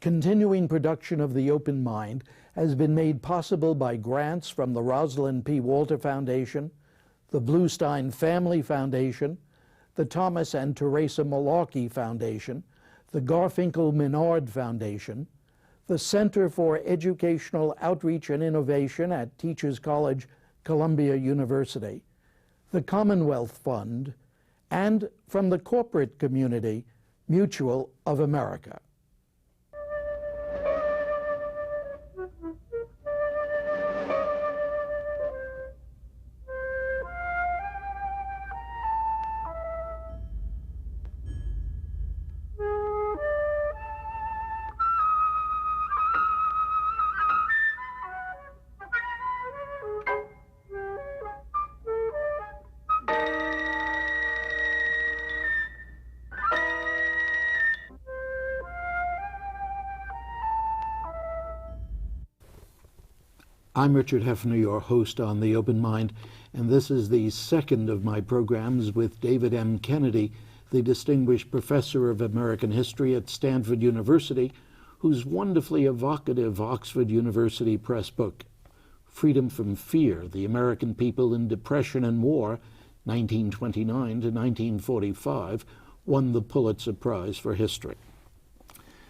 Continuing production of The Open Mind has been made possible by grants from the Rosalind P. Walter Foundation, the Bluestein Family Foundation, the Thomas and Theresa Mullarkey Foundation, the Garfinkle-Minard Foundation, the Center for Educational Outreach and Innovation at Teachers College, Columbia University, the Commonwealth Fund, and from the corporate community, Mutual of America. I'm Richard Heffner, your host on The Open Mind, and this is the second of my programs with David M. Kennedy, the Distinguished Professor of American History at Stanford University, whose wonderfully evocative Oxford University Press book, Freedom from Fear, The American People in Depression and War, 1929 to 1945, won the Pulitzer Prize for History.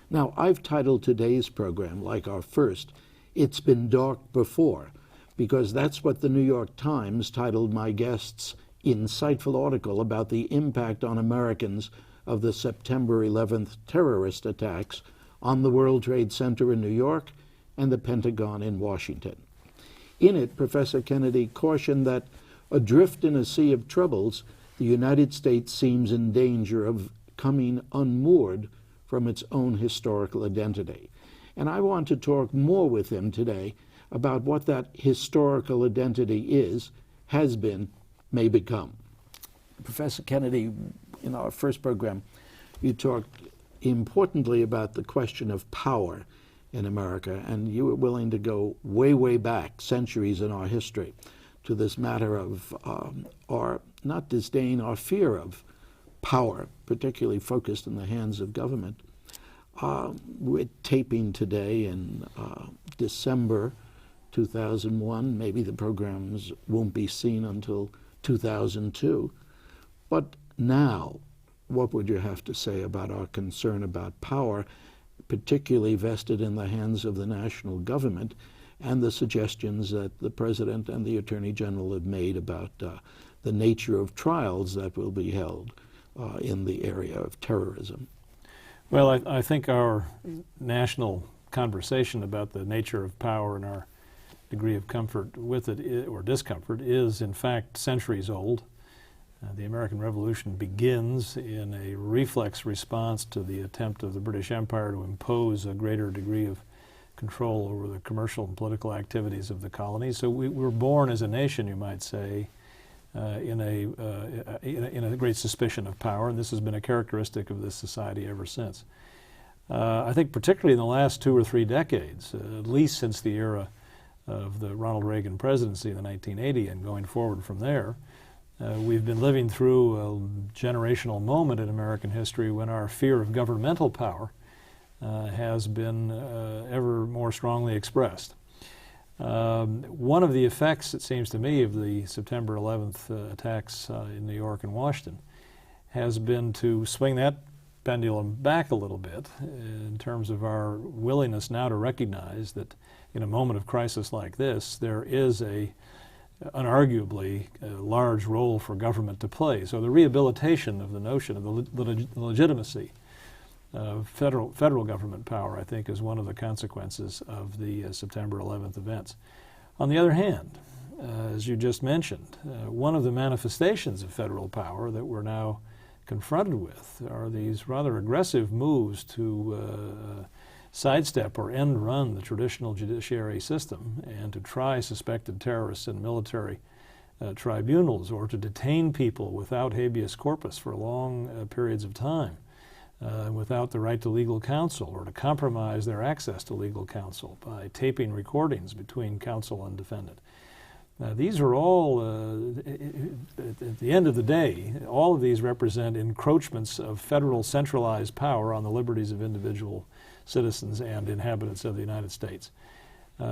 Now, I've titled today's program, like our first, It's Been Dark Before, because that's what the New York Times titled my guest's insightful article about the impact on Americans of the September 11th terrorist attacks on the World Trade Center in New York and the Pentagon in Washington. In it, Professor Kennedy cautioned that, adrift in a sea of troubles, the United States seems in danger of coming unmoored from its own historical identity. And I want to talk more with him today about what that historical identity is, has been, may become. Professor Kennedy, in our first program, you talked importantly about the question of power in America, and you were willing to go way, way back, centuries in our history, to this matter of our, not disdain, our fear of power, particularly focused in the hands of government. We're taping today in December 2001. Maybe the programs won't be seen until 2002. But now, what would you have to say about our concern about power, particularly vested in the hands of the national government, and the suggestions that the President and the Attorney General have made about the nature of trials that will be held in the area of terrorism? Well, I think our national conversation about the nature of power and our degree of comfort with it, or discomfort, is in fact centuries old. The American Revolution begins in a reflex response to the attempt of the British Empire to impose a greater degree of control over the commercial and political activities of the colonies. So we were born as a nation, you might say, in a great suspicion of power, and this has been a characteristic of this society ever since. I think particularly in the last 2 or 3 decades, at least since the era of the Ronald Reagan presidency in the 1980 and going forward from there, we've been living through a generational moment in American history when our fear of governmental power has been ever more strongly expressed. One of the effects, it seems to me, of the September 11th attacks in New York and Washington has been to swing that pendulum back a little bit in terms of our willingness now to recognize that in a moment of crisis like this, there is unarguably a large role for government to play. So the rehabilitation of the notion of the legitimacy federal government power, I think, is one of the consequences of the September 11th events. On the other hand, as you just mentioned, one of the manifestations of federal power that we're now confronted with are these rather aggressive moves to sidestep or end run the traditional judiciary system and to try suspected terrorists in military tribunals, or to detain people without habeas corpus for long periods of time. Without the right to legal counsel, or to compromise their access to legal counsel by taping recordings between counsel and defendant. These are all, at the end of the day, all of these represent encroachments of federal centralized power on the liberties of individual citizens and inhabitants of the United States.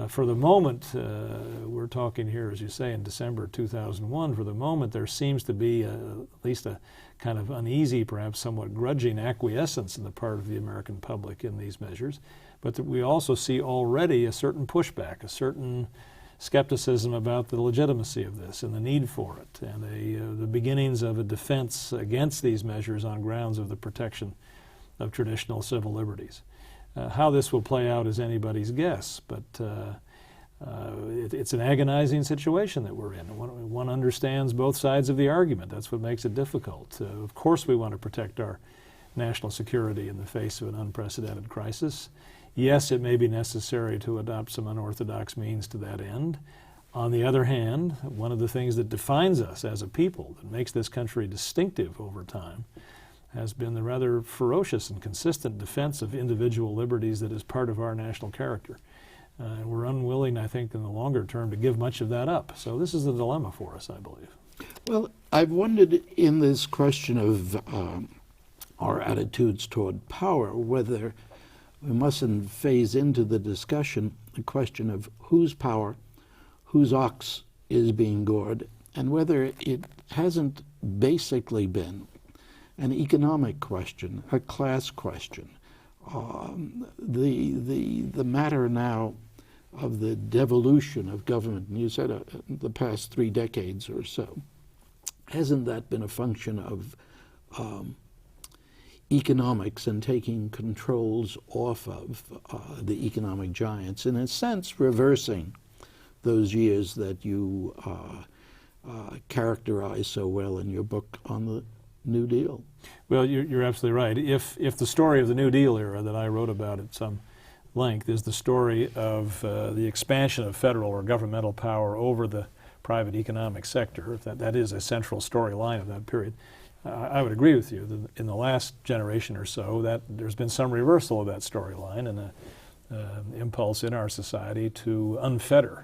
For the moment, we're talking here, as you say, in December 2001, for the moment there seems to be at least a kind of uneasy, perhaps somewhat grudging acquiescence on the part of the American public in these measures, but that we also see already a certain pushback, a certain skepticism about the legitimacy of this and the need for it, and the beginnings of a defense against these measures on grounds of the protection of traditional civil liberties. How this will play out is anybody's guess, but it's an agonizing situation that we're in. One understands both sides of the argument. That's what makes it difficult. Of course we want to protect our national security in the face of an unprecedented crisis. Yes, it may be necessary to adopt some unorthodox means to that end. On the other hand, one of the things that defines us as a people, that makes this country distinctive over time, has been the rather ferocious and consistent defense of individual liberties that is part of our national character. And we're unwilling, I think, in the longer term to give much of that up. So this is the dilemma for us, I believe. Well, I've wondered in this question of our attitudes toward power, whether we mustn't phase into the discussion the question of whose power, whose ox is being gored, and whether it hasn't basically been an economic question, a class question. The matter now of the devolution of government, and you said the past 3 decades or so, hasn't that been a function of economics and taking controls off of the economic giants, in a sense reversing those years that you characterize so well in your book on the New Deal? Well, you're absolutely right. If the story of the New Deal era that I wrote about at some length is the story of the expansion of federal or governmental power over the private economic sector, if that is a central storyline of that period, I would agree with you that in the last generation or so that there's been some reversal of that storyline and an impulse in our society to unfetter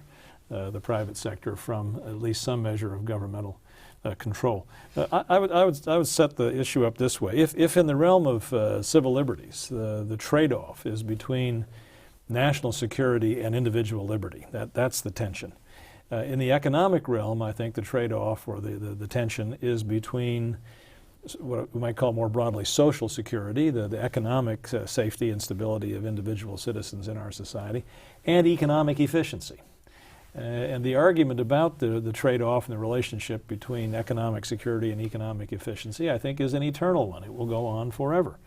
the private sector from at least some measure of governmental control. I would set the issue up this way. If in the realm of civil liberties, the trade-off is between national security and individual liberty, that's the tension. In the economic realm, I think the trade-off or the tension is between what we might call more broadly social security, the economic safety and stability of individual citizens in our society, and economic efficiency. And the argument about the trade-off and the relationship between economic security and economic efficiency, I think, is an eternal one. It will go on forever.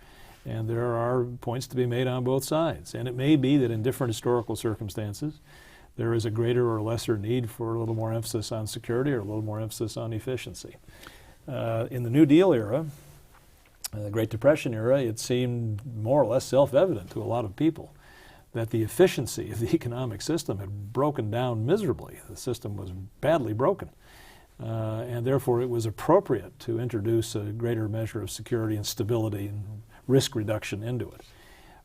And there are points to be made on both sides. And it may be that in different historical circumstances, there is a greater or lesser need for a little more emphasis on security or a little more emphasis on efficiency. In the New Deal era, the Great Depression era, it seemed more or less self-evident to a lot of people that the efficiency of the economic system had broken down miserably. The system was badly broken. And therefore it was appropriate to introduce a greater measure of security and stability and risk reduction into it.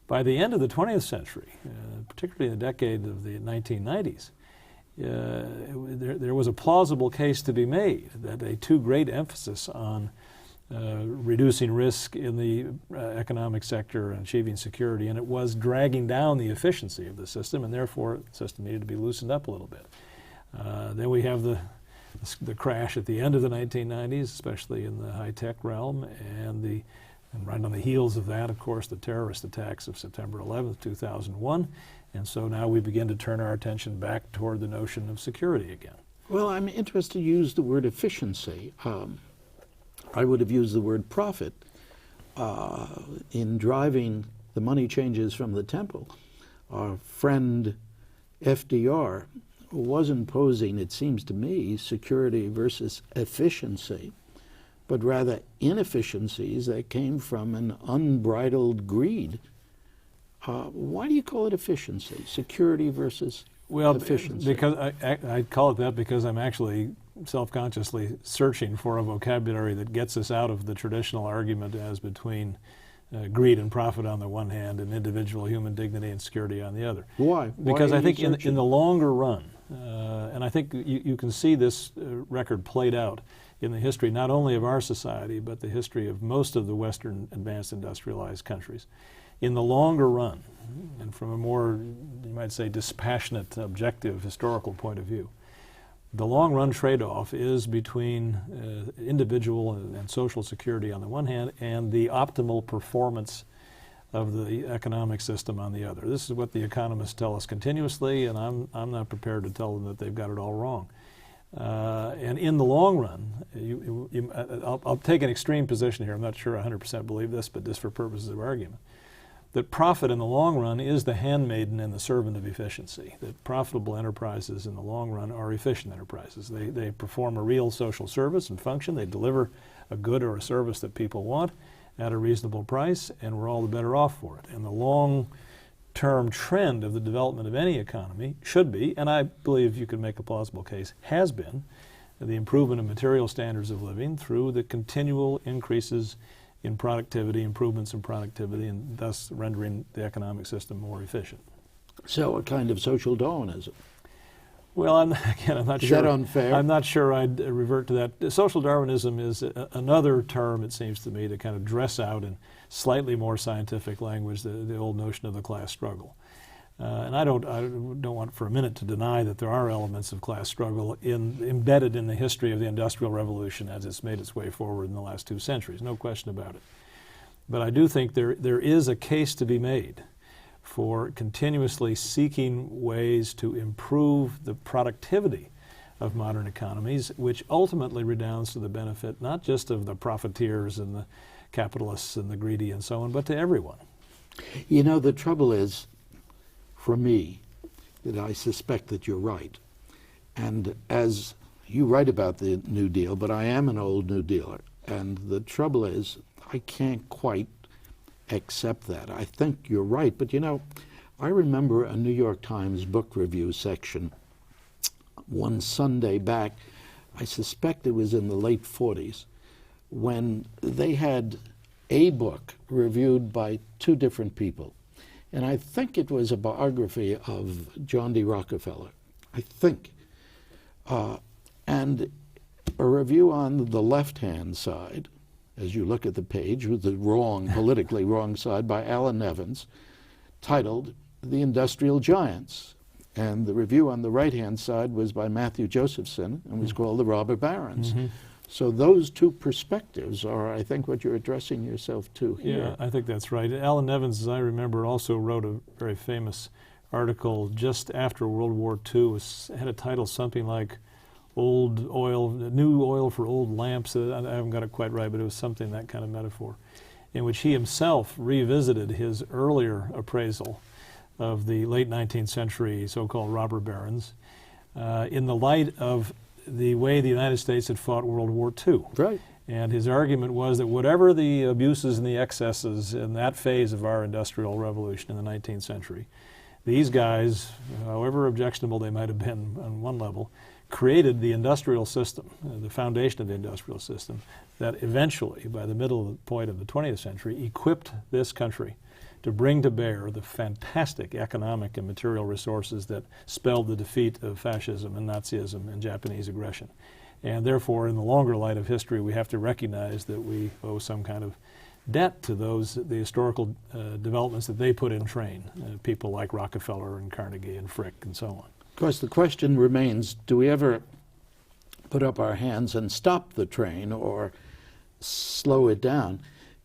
By the end of the 20th century, particularly in the decade of the 1990s, there was a plausible case to be made that a too great emphasis on reducing risk in the economic sector and achieving security, and it was dragging down the efficiency of the system, and therefore the system needed to be loosened up a little bit. Then we have the crash at the end of the 1990s, especially in the high-tech realm, and right on the heels of that, of course, the terrorist attacks of September 11th, 2001, and so now we begin to turn our attention back toward the notion of security again. Well, I'm interested to use the word efficiency. I would have used the word profit in driving the money changes from the temple. Our friend F.D.R. wasn't posing, it seems to me, security versus efficiency, but rather inefficiencies that came from an unbridled greed. Why do you call it efficiency? Security versus efficiency? Because I call it that because I'm actually self-consciously searching for a vocabulary that gets us out of the traditional argument as between greed and profit on the one hand and individual human dignity and security on the other. Why? Because I think in the longer run, And I think you can see this record played out in the history not only of our society, but the history of most of the Western advanced industrialized countries. In the longer run, and from a more, you might say, dispassionate, objective, historical point of view, the long-run trade-off is between individual and social security on the one hand and the optimal performance of the economic system on the other. This is what the economists tell us continuously, and I'm not prepared to tell them that they've got it all wrong. And in the long run, I'll take an extreme position here. I'm not sure I 100% believe this, but just for purposes of argument, that profit in the long run is the handmaiden and the servant of efficiency. That profitable enterprises in the long run are efficient enterprises. They perform a real social service and function. They deliver a good or a service that people want at a reasonable price, and we're all the better off for it. And the long-term trend of the development of any economy should be, and I believe you could make a plausible case, has been, the improvement of material standards of living through the continual increases in productivity, improvements in productivity, and thus rendering the economic system more efficient. So a kind of social Darwinism. Well, I'm not sure. Is that unfair? I'm not sure I'd revert to that. Social Darwinism is another term, it seems to me, to kind of dress out in slightly more scientific language the old notion of the class struggle. And I don't want for a minute to deny that there are elements of class struggle embedded in the history of the Industrial Revolution as it's made its way forward in the last 2 centuries, no question about it. But I do think there is a case to be made for continuously seeking ways to improve the productivity of modern economies, which ultimately redounds to the benefit not just of the profiteers and the capitalists and the greedy and so on, but to everyone. You know, the trouble is, for me, that I suspect that you're right. And as you write about the New Deal, but I am an old New Dealer, and the trouble is I can't quite accept that. I think you're right, but you know, I remember a New York Times book review section one Sunday back, I suspect it was in the late 40s, when they had a book reviewed by 2 different people. And I think it was a biography of John D. Rockefeller, I think. And a review on the left-hand side, as you look at the page, with the wrong, politically wrong side, by Alan Evans, titled The Industrial Giants. And the review on the right-hand side was by Matthew Josephson and was called The Robber Barons. Mm-hmm. So those 2 perspectives are, I think, what you're addressing yourself to here. Yeah, I think that's right. Alan Evans, as I remember, also wrote a very famous article just after World War II. It had a title something like Old Oil, New Oil for Old Lamps. I haven't got it quite right, but it was something, that kind of metaphor, in which he himself revisited his earlier appraisal of the late 19th century so-called robber barons in the light of the way the United States had fought World War II. Right. And his argument was that whatever the abuses and the excesses in that phase of our industrial revolution in the 19th century, these guys, however objectionable they might have been on one level, created the industrial system, the foundation of the industrial system, that eventually, by the middle point of the 20th century, equipped this country to bring to bear the fantastic economic and material resources that spelled the defeat of fascism and Nazism and Japanese aggression. And therefore, in the longer light of history, we have to recognize that we owe some kind of debt to the historical developments that they put in train, people like Rockefeller and Carnegie and Frick and so on. Of course, the question remains, do we ever put up our hands and stop the train or slow it down?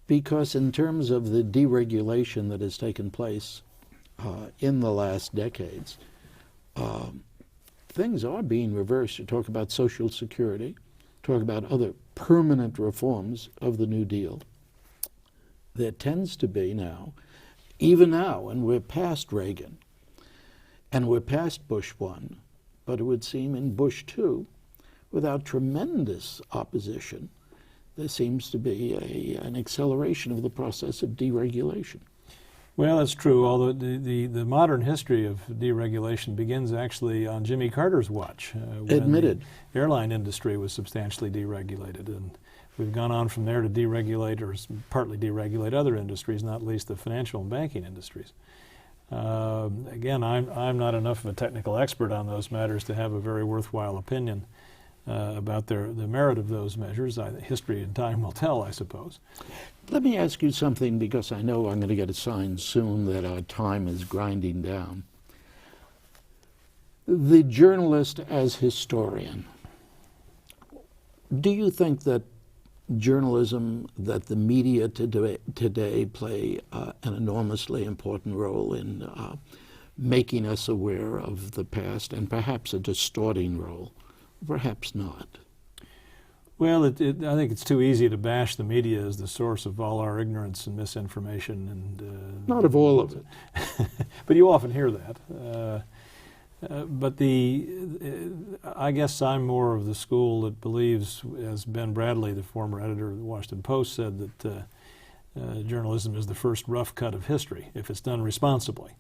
Because in terms of the deregulation that has taken place in the last decades, things are being reversed. You talk about Social Security, talk about other permanent reforms of the New Deal. There tends to be now, even now, and we're past Reagan, and we're past Bush 1, but it would seem in Bush 2, without tremendous opposition, there seems to be an acceleration of the process of deregulation. Well, that's true, although the modern history of deregulation begins actually on Jimmy Carter's watch. Admitted. The airline industry was substantially deregulated, and we've gone on from there to deregulate or partly deregulate other industries, not least the financial and banking industries. Again, I'm not enough of a technical expert on those matters to have a very worthwhile opinion about the merit of those measures. History and time will tell, I suppose. Let me ask you something, because I know I'm going to get a sign soon that our time is grinding down. The journalist as historian, do you think that journalism, that the media today play an enormously important role in making us aware of the past, and perhaps a distorting role? Perhaps not. Well, I think it's too easy to bash the media as the source of all our ignorance and misinformation. And not of all of it. But you often hear that. But I guess I'm more of the school that believes, as Ben Bradley, the former editor of the Washington Post, said, that journalism is the first rough cut of history if it's done responsibly.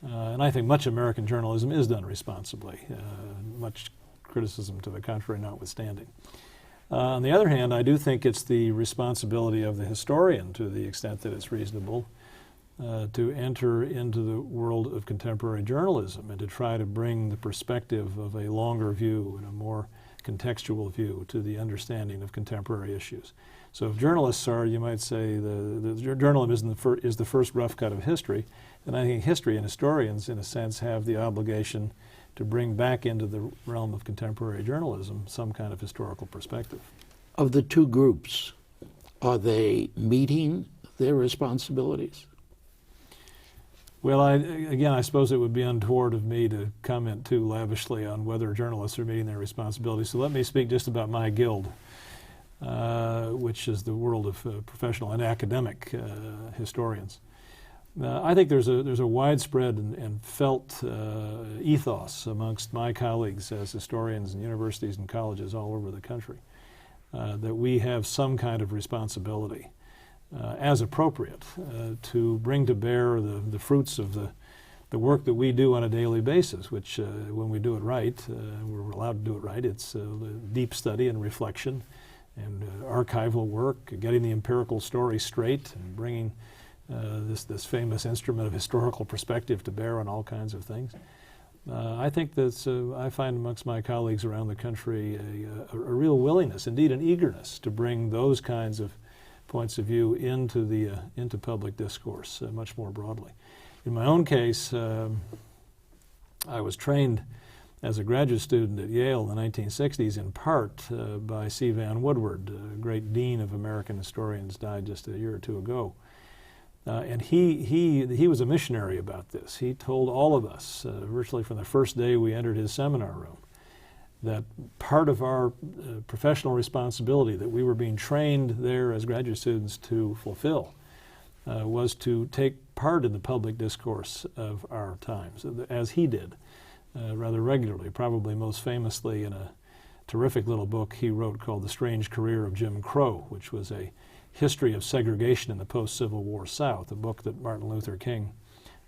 And I think much American journalism is done responsibly, much criticism to the contrary notwithstanding. On the other hand, I do think it's the responsibility of the historian, to the extent that it's reasonable, to enter into the world of contemporary journalism and to try to bring the perspective of a longer view and a more contextual view to the understanding of contemporary issues. So if journalists are, you might say, the journalism is the first rough cut of history, then I think history and historians, in a sense, have the obligation to bring back into the realm of contemporary journalism some kind of historical perspective. Of the two groups, are they meeting their responsibilities? Well, I suppose it would be untoward of me to comment too lavishly on whether journalists are meeting their responsibilities. So let me speak just about my guild, which is the world of professional and academic historians. I think there's a widespread and felt ethos amongst my colleagues as historians in universities and colleges all over the country that we have some kind of responsibility, as appropriate, to bring to bear the fruits of the work that we do on a daily basis, which when we do it right, we're allowed to do it right, it's deep study and reflection and archival work, getting the empirical story straight and bringing this famous instrument of historical perspective to bear on all kinds of things. I think that I find amongst my colleagues around the country a real willingness, indeed an eagerness, to bring those kinds of points of view into public discourse much more broadly. In my own case, I was trained as a graduate student at Yale in the 1960s in part by C. Van Woodward, a great dean of American historians, died just a year or two ago. And he was a missionary about this. He told all of us, virtually from the first day we entered his seminar room, that part of our professional responsibility that we were being trained there as graduate students to fulfill was to take part in the public discourse of our times, as he did rather regularly, probably most famously in a terrific little book he wrote called The Strange Career of Jim Crow, which was a history of segregation in the post-Civil War South, a book that Martin Luther King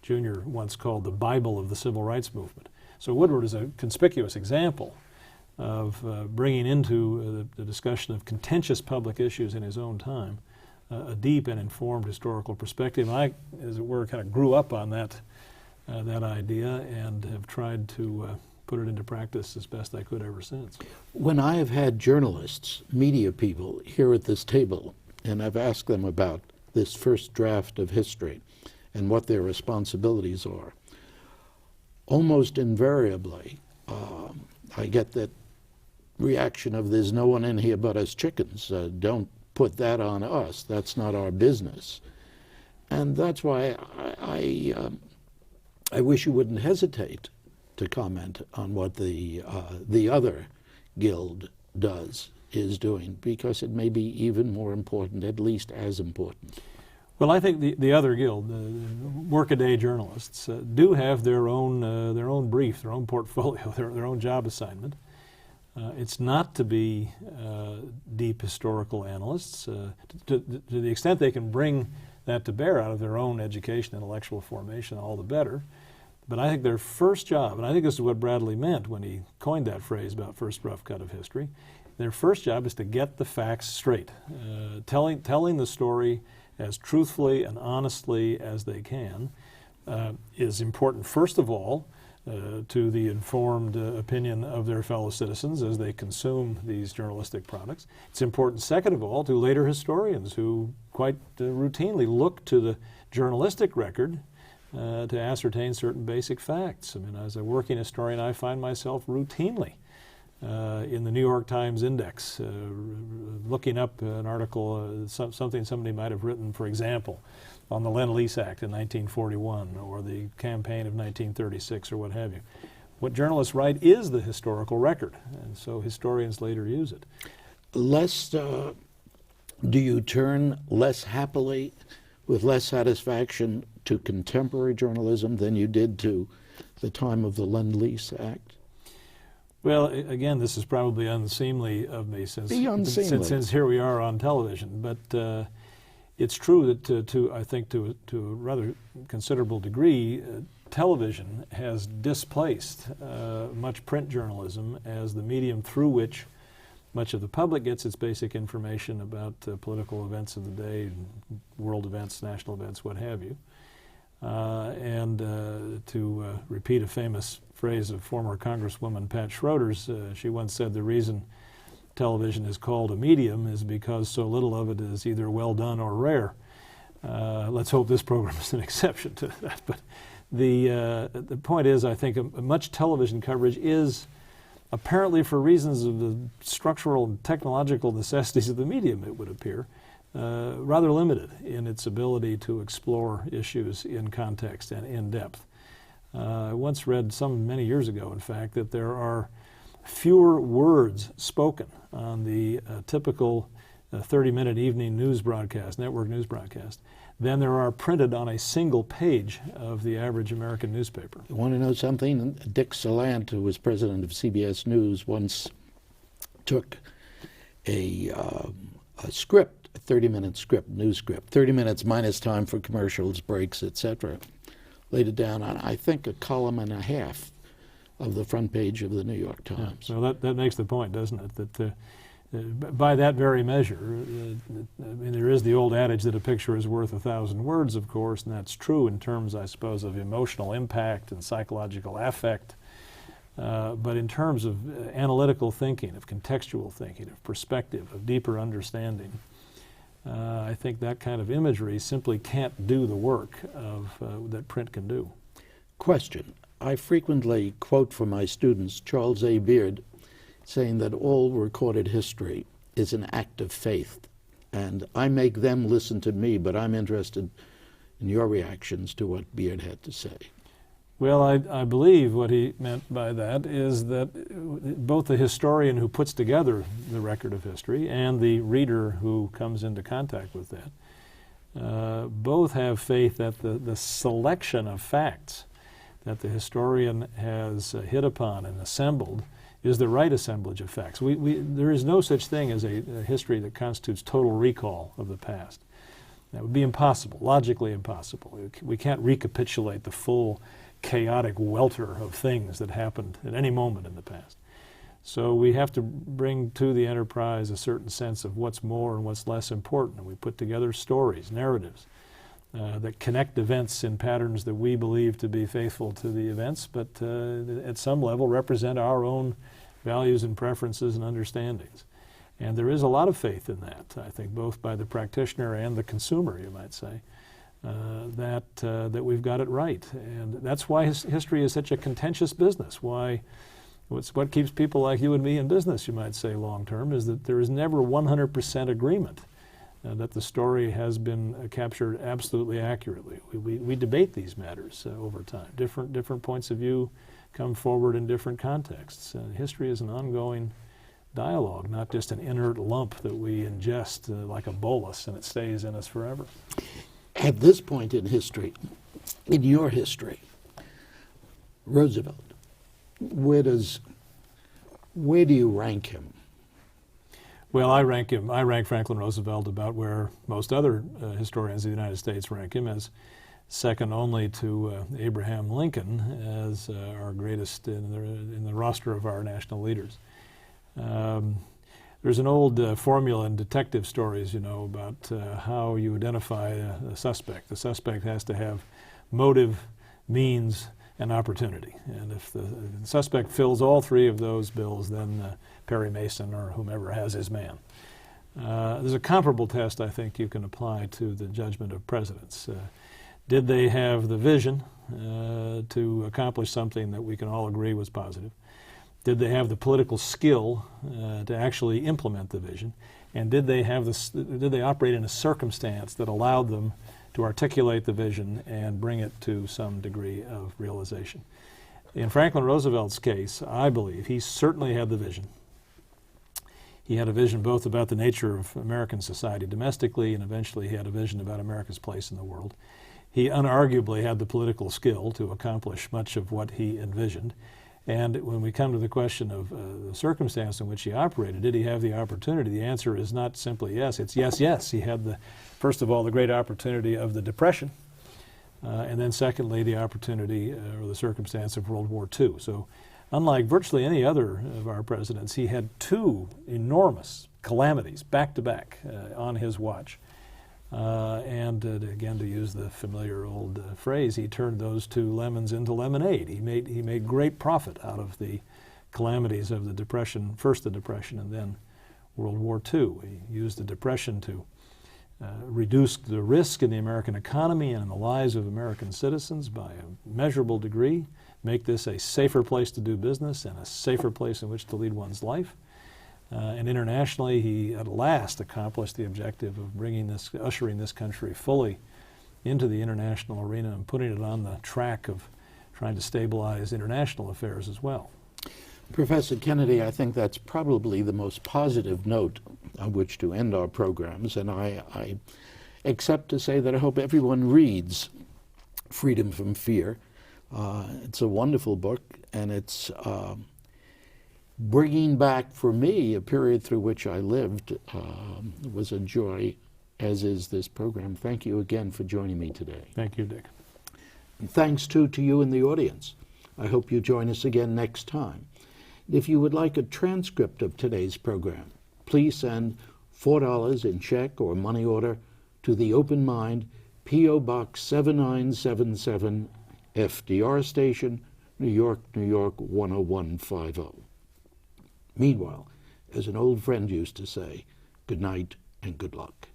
Jr. once called the Bible of the Civil Rights Movement. So Woodward is a conspicuous example of bringing into the discussion of contentious public issues in his own time a deep and informed historical perspective. I, as it were, kind of grew up on that idea and have tried to put it into practice as best I could ever since. When I have had journalists, media people here at this table, and I've asked them about this first draft of history and what their responsibilities are, almost invariably I get that reaction of, there's no one in here but us chickens. Don't put that on us. That's not our business. And that's why I wish you wouldn't hesitate to comment on what the other guild is doing, because it may be even more important, at least as important. Well, I think the other guild, workaday journalists, do have their own brief, their own portfolio, their own job assignment. It's not to be deep historical analysts. To the extent they can bring that to bear out of their own education, intellectual formation, all the better. But I think their first job, and I think this is what Bradley meant when he coined that phrase about first rough cut of history, their first job is to get the facts straight, telling the story as truthfully and honestly as they can, is important, first of all, to the informed opinion of their fellow citizens as they consume these journalistic products. It's important, second of all, to later historians who quite routinely look to the journalistic record to ascertain certain basic facts. I mean, as a working historian, I find myself routinely in the New York Times Index looking up an article, something somebody might have written, for example, on the Lend-Lease Act in 1941 or the campaign of 1936 or what have you. What journalists write is the historical record, and so historians later use it. Do you turn less happily, with less satisfaction, to contemporary journalism than you did to the time of the Lend-Lease Act? Well, again, this is probably unseemly of me since here we are on television, but it's true that I think to a rather considerable degree, television has displaced much print journalism as the medium through which much of the public gets its basic information about political events of the day, world events, national events, what have you. To repeat a famous phrase of former Congresswoman Pat Schroeder's, she once said the reason television is called a medium is because so little of it is either well done or rare. Let's hope this program is an exception to that. But the point is, I think much television coverage is, apparently for reasons of the structural and technological necessities of the medium, it would appear, rather limited in its ability to explore issues in context and in depth. I once read many years ago, in fact, that there are fewer words spoken on the typical 30-minute evening news broadcast, network news broadcast, than there are printed on a single page of the average American newspaper. You want to know something? Dick Salant, who was president of CBS News, once took a script, a 30-minute script, news script, 30 minutes minus time for commercials, breaks, etc., laid it down on, I think, a column and a half of the front page of the New York Times. Yeah, so that makes the point, doesn't it? That by that very measure, I mean, there is the old adage that a picture is worth 1,000 words, of course, and that's true in terms, I suppose, of emotional impact and psychological affect. But in terms of analytical thinking, of contextual thinking, of perspective, of deeper understanding, I think that kind of imagery simply can't do the work that print can do. Question. I frequently quote from my students Charles A. Beard saying that all recorded history is an act of faith. And I make them listen to me, but I'm interested in your reactions to what Beard had to say. Well, I believe what he meant by that is that both the historian who puts together the record of history and the reader who comes into contact with that both have faith that the selection of facts that the historian has hit upon and assembled is the right assemblage of facts. There is no such thing as a history that constitutes total recall of the past. That would be impossible, logically impossible. We can't recapitulate the full chaotic welter of things that happened at any moment in the past. So we have to bring to the enterprise a certain sense of what's more and what's less important. And we put together stories, narratives, that connect events in patterns that we believe to be faithful to the events, but at some level represent our own values and preferences and understandings. And there is a lot of faith in that, I think, both by the practitioner and the consumer, you might say, that we've got it right. And that's why history is such a contentious business. What keeps people like you and me in business, you might say, long term, is that there is never 100% agreement that the story has been captured absolutely accurately. We debate these matters over time. Different points of view come forward in different contexts. History is an ongoing dialogue, not just an inert lump that we ingest like a bolus and it stays in us forever. At this point in history, in your history, Roosevelt, where do you rank him? Well, I rank Franklin Roosevelt about where most other historians of the United States rank him, as second only to Abraham Lincoln as our greatest in the roster of our national leaders. There's an old formula in detective stories, about how you identify a suspect. The suspect has to have motive, means and opportunity. And if the suspect fills all three of those bills, then Perry Mason or whomever has his man. There's a comparable test I think you can apply to the judgment of presidents. Did they have the vision to accomplish something that we can all agree was positive? Did they have the political skill to actually implement the vision? And did they operate in a circumstance that allowed them to articulate the vision and bring it to some degree of realization? In Franklin Roosevelt's case, I believe he certainly had the vision. He had a vision both about the nature of American society domestically, and eventually he had a vision about America's place in the world. He unarguably had the political skill to accomplish much of what he envisioned. And when we come to the question of the circumstance in which he operated, did he have the opportunity? The answer is not simply yes, it's yes, yes. He had, first of all, the great opportunity of the Depression, and then secondly, the opportunity or the circumstance of World War II. So unlike virtually any other of our presidents, he had two enormous calamities back-to-back on his watch. Again, to use the familiar old phrase, he turned those two lemons into lemonade. He made great profit out of the calamities of the Depression, first the Depression and then World War II. He used the Depression to reduce the risk in the American economy and in the lives of American citizens by a measurable degree, make this a safer place to do business and a safer place in which to lead one's life. And internationally, he at last accomplished the objective of ushering this country fully into the international arena and putting it on the track of trying to stabilize international affairs as well. Professor Kennedy, I think that's probably the most positive note on which to end our programs, and I accept to say that I hope everyone reads Freedom from Fear. It's a wonderful book, and it's bringing back for me a period through which I lived. Was a joy, as is this program. Thank you again for joining me today. Thank you, Dick. And thanks too to you in the audience. I hope you join us again next time. If you would like a transcript of today's program, please send $4 in check or money order to the Open Mind, P.O. Box 7977, F.D.R. Station, New York, New York 10150. Meanwhile, as an old friend used to say, good night and good luck.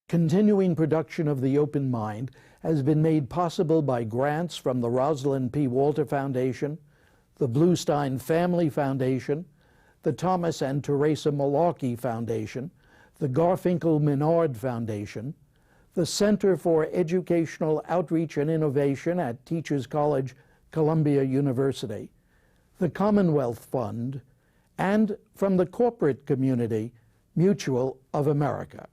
Continuing production of The Open Mind has been made possible by grants from the Rosalind P. Walter Foundation, the Bluestein Family Foundation, the Thomas and Theresa Mullarkey Foundation, the Garfinkle-Minard Foundation, the Center for Educational Outreach and Innovation at Teachers College, Columbia University, the Commonwealth Fund, and from the corporate community, Mutual of America.